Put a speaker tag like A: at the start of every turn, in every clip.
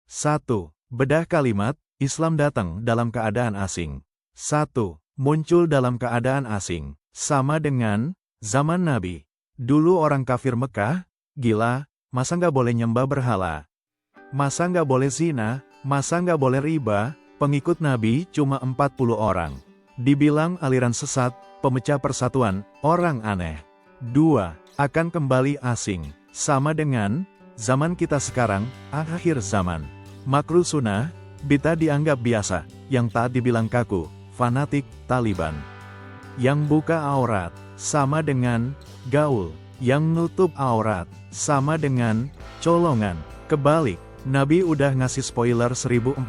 A: 1. Bedah kalimat, Islam datang dalam keadaan asing. 1. Muncul dalam keadaan asing. Sama dengan zaman Nabi. Dulu orang kafir Mekah, gila, masa nggak boleh nyembah berhala? Masa nggak boleh zina? Masa nggak boleh riba? Pengikut Nabi cuma 40 orang. Dibilang aliran sesat, pemecah persatuan, orang aneh. 2. Akan kembali asing. Sama dengan zaman kita sekarang, akhir zaman. Makruh sunnah, bid'ah dianggap biasa, yang taat dibilang kaku, fanatik, Taliban. Yang buka aurat, sama dengan gaul. Yang nutup aurat, sama dengan colongan. Kebalik, Nabi udah ngasih spoiler 1400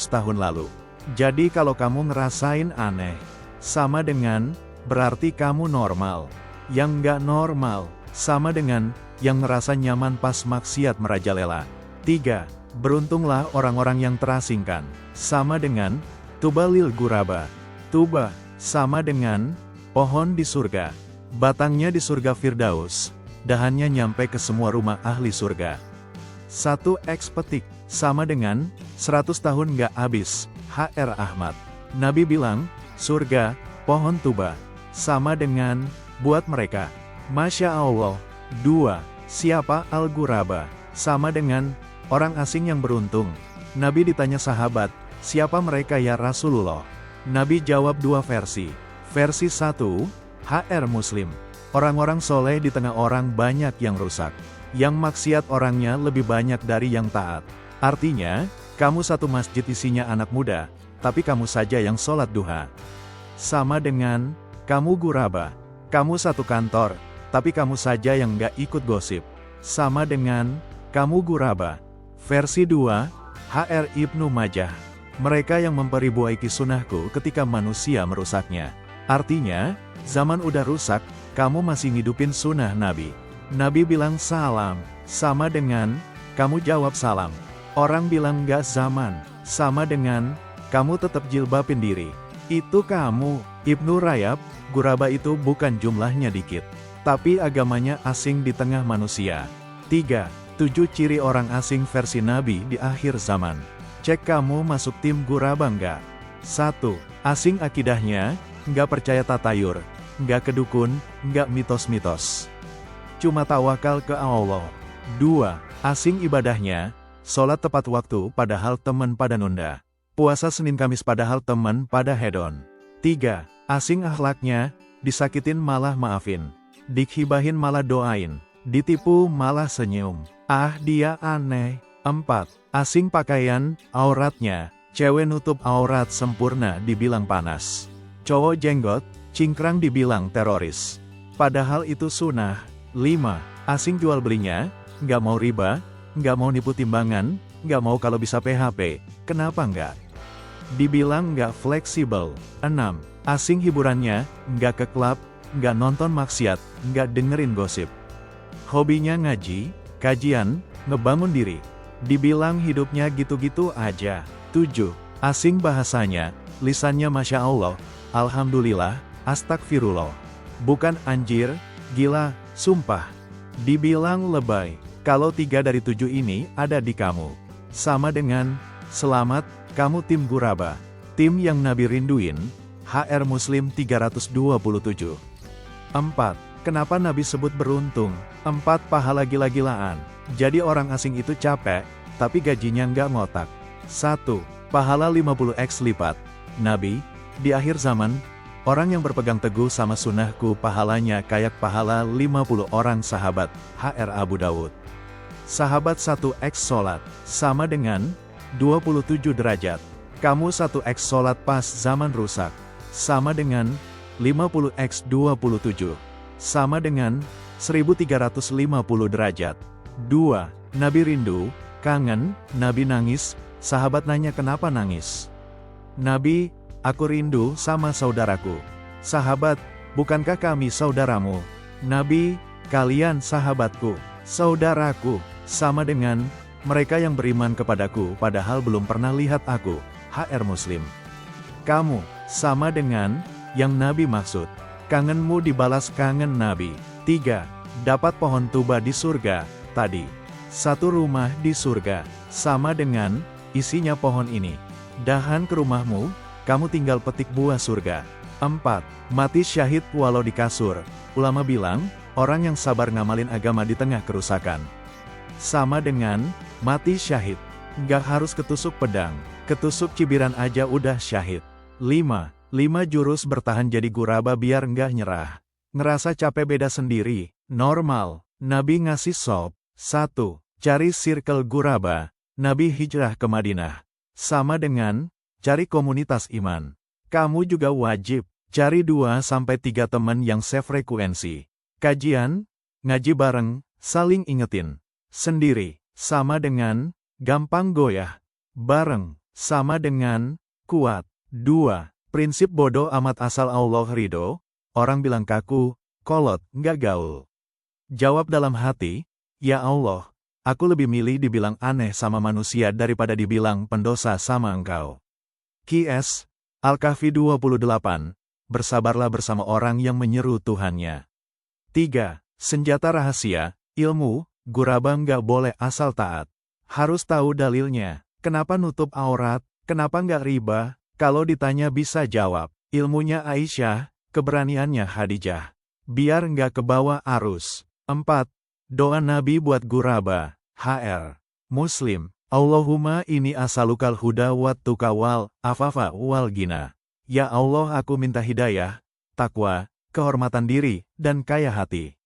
A: tahun lalu. Jadi kalau kamu ngerasain aneh, sama dengan berarti kamu normal. Yang nggak normal, sama dengan yang ngerasa nyaman pas maksiat merajalela. 3. Beruntunglah orang-orang yang terasingkan. Sama dengan tuba lil guraba. Tuba, sama dengan pohon di surga. Batangnya di surga Firdaus. Dahannya nyampe ke semua rumah ahli surga. 1x petik, sama dengan 100 tahun nggak habis. H.R. Ahmad. Nabi bilang, surga, pohon tuba, sama dengan buat mereka. Masya Allah. 2. Siapa al-guraba? Sama dengan orang asing yang beruntung. Nabi ditanya sahabat, siapa mereka ya Rasulullah? Nabi jawab dua versi. Versi 1, H.R. Muslim. Orang-orang soleh di tengah orang banyak yang rusak. Yang maksiat orangnya lebih banyak dari yang taat. Artinya, kamu satu masjid isinya anak muda, tapi kamu saja yang sholat duha. Sama dengan, kamu guraba. Kamu satu kantor, tapi kamu saja yang nggak ikut gosip. Sama dengan, kamu guraba. Versi 2, H.R. Ibnu Majah. Mereka yang memperibaiki sunnahku ketika manusia merusaknya. Artinya, zaman udah rusak, kamu masih ngidupin sunnah Nabi. Nabi bilang salam, sama dengan, kamu jawab salam. Orang bilang nggak zaman, sama dengan, kamu tetap jilbabin diri. Itu kamu. Ibnu Rayab, guraba itu bukan jumlahnya dikit, tapi agamanya asing di tengah manusia. 3. 7 ciri orang asing versi Nabi di akhir zaman. Cek kamu masuk tim guraba nggak? 1. Asing akidahnya, nggak percaya tatayur, nggak kedukun, nggak mitos-mitos. Cuma tawakal ke Allah. 2. Asing ibadahnya, sholat tepat waktu padahal teman pada nunda. Puasa Senin Kamis padahal teman pada hedon. 3. Asing akhlaknya, disakitin malah maafin. Dikhibahin malah doain. Ditipu malah senyum. Ah dia aneh. 4. Asing pakaian, auratnya, cewek nutup aurat sempurna dibilang panas. Cowok jenggot, cingkrang dibilang teroris. Padahal itu sunnah. 5. Asing jual belinya, nggak mau riba, nggak mau nipu timbangan, nggak mau kalau bisa PHP, kenapa nggak? Dibilang nggak fleksibel. 6. Asing hiburannya, nggak ke klub, nggak nonton maksiat, nggak dengerin gosip. Hobinya ngaji, kajian, ngebangun diri. Dibilang hidupnya gitu-gitu aja. 7. Asing bahasanya, lisannya Masya Allah, Alhamdulillah, Astagfirullah. Bukan anjir, gila, sumpah. Dibilang lebay. Kalau 3 dari 7 ini ada di kamu. Sama dengan, selamat, kamu tim guraba. Tim yang Nabi rinduin. H.R. Muslim 327. 4. Kenapa Nabi sebut beruntung? 4. Pahala gila-gilaan. Jadi orang asing itu capek, tapi gajinya nggak ngotak. 1. Pahala 50x lipat. Nabi, di akhir zaman, orang yang berpegang teguh sama sunnahku pahalanya kayak pahala 50 orang sahabat. H.R. Abu Dawud. Sahabat 1x sholat, sama dengan 27 derajat. Kamu 1x sholat pas zaman rusak, sama dengan 50x 27. Sama dengan 1350 derajat. 2. Nabi rindu, kangen, Nabi nangis, sahabat nanya kenapa nangis? Nabi, aku rindu sama saudaraku. Sahabat, bukankah kami saudaramu? Nabi, kalian sahabatku, saudaraku, sama dengan mereka yang beriman kepadaku padahal belum pernah lihat aku. H.R. Muslim. Kamu, sama dengan yang Nabi maksud. Kangenmu dibalas kangen Nabi. 3. Dapat pohon tuba di surga, tadi. 1 rumah di surga. sama dengan isinya pohon ini. Dahan ke rumahmu, kamu tinggal petik buah surga. 4. Mati syahid walau di kasur. Ulama bilang, orang yang sabar ngamalin agama di tengah kerusakan. Sama dengan mati syahid. Nggak harus ketusuk pedang, ketusuk cibiran aja udah syahid. 5. 5 jurus bertahan jadi guraba biar nggak nyerah. Ngerasa capek beda sendiri, normal. Nabi ngasih sop. 1. Cari circle guraba. Nabi hijrah ke Madinah. Sama dengan cari komunitas iman. Kamu juga wajib cari 2-3 teman yang sefrekuensi. Kajian, ngaji bareng, saling ingetin. Sendiri, sama dengan gampang goyah. Bareng, sama dengan kuat. 2. Prinsip bodoh amat asal Allah ridho. Orang bilang kaku, kolot, nggak gaul. Jawab dalam hati, ya Allah, aku lebih milih dibilang aneh sama manusia daripada dibilang pendosa sama engkau. Qs. Al-Kahfi 28. Bersabarlah bersama orang yang menyeru Tuhannya. 3. Senjata rahasia, ilmu, guraba nggak boleh asal taat. Harus tahu dalilnya. Kenapa nutup aurat, kenapa nggak riba? Kalau ditanya bisa jawab. Ilmunya Aisyah, keberaniannya Khadijah. Biar nggak kebawa arus. 4. Doa Nabi buat guraba. HR. Muslim. Allahumma ini asalukal huda wat tuqa wal afafa wal gina. Ya Allah, aku minta hidayah, takwa, kehormatan diri, dan kaya hati.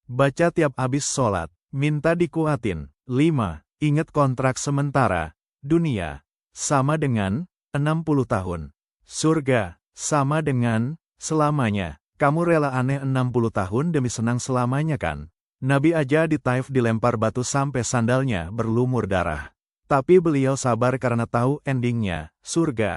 A: Baca tiap habis sholat, minta dikuatin. 5. Ingat kontrak sementara. Dunia, sama dengan 60 tahun. Surga, sama dengan selamanya. Kamu rela aneh 60 tahun demi senang selamanya kan? Nabi aja di Taif dilempar batu sampai sandalnya berlumur darah. Tapi beliau sabar karena tahu endingnya, surga.